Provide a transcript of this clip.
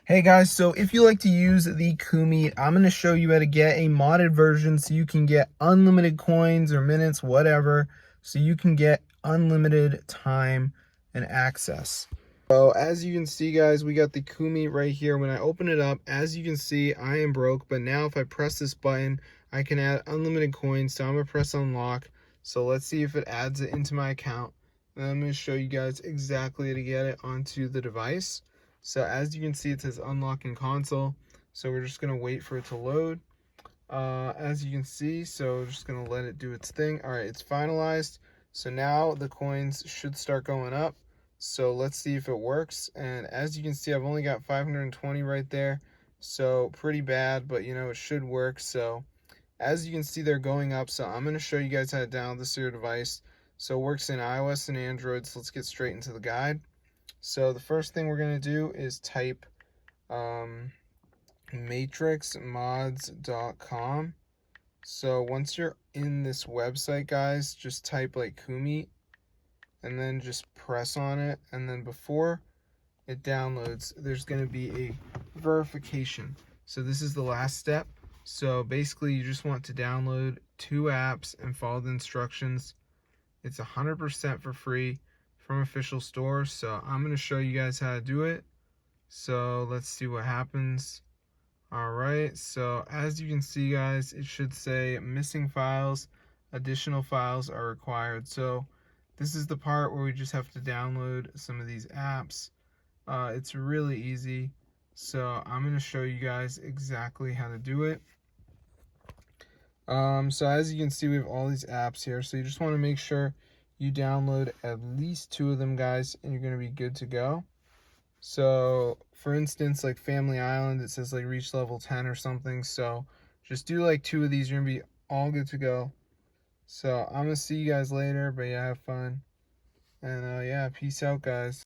Hey guys, so if you like to use the Coomeet, I'm going to show you how to get a modded version so you can get unlimited coins or minutes, whatever, so you can get unlimited time and access. So as you can see guys, we got the Coomeet right here. When I open it up, as you can see, I am broke, but now if I press this button, I can add unlimited coins. So I'm going to press unlock. So let's see if it adds it into my account. And I'm going to show you guys exactly how to get it onto the device. So as you can see, it says unlocking console. So we're just going to wait for it to load. As you can see, so we're just going to let it do its thing. All right, it's finalized. So now the coins should start going up. So let's see if it works. And as you can see, I've only got 520 right there. So pretty bad, but you know, it should work. So as you can see, they're going up. So I'm going to show you guys how to download this to your device. So it works in iOS and Android. So let's get straight into the guide. So the first thing we're going to do is type matrixmods.com. So once you're in this website, guys, just type like Coomeet and then just press on it. And then before it downloads, there's going to be a verification. So this is the last step. So basically you just want to download 2 apps and follow the instructions. It's 100% for free from official stores. So I'm going to show you guys how to do it. So let's see what happens. All right, so as you can see guys, it should say missing files, additional files are required. So this is the part where we just have to download some of these apps. It's really easy. So I'm going to show you guys exactly how to do it. So as you can see, we have all these apps here. So you just want to make sure you download at least 2 of them, guys, and you're going to be good to go. So for instance, like Family Island, it says like reach level 10 or something. So just do like 2 of these, you're going to be all good to go. So I'm going to see you guys later, but yeah, have fun. And yeah, peace out, guys.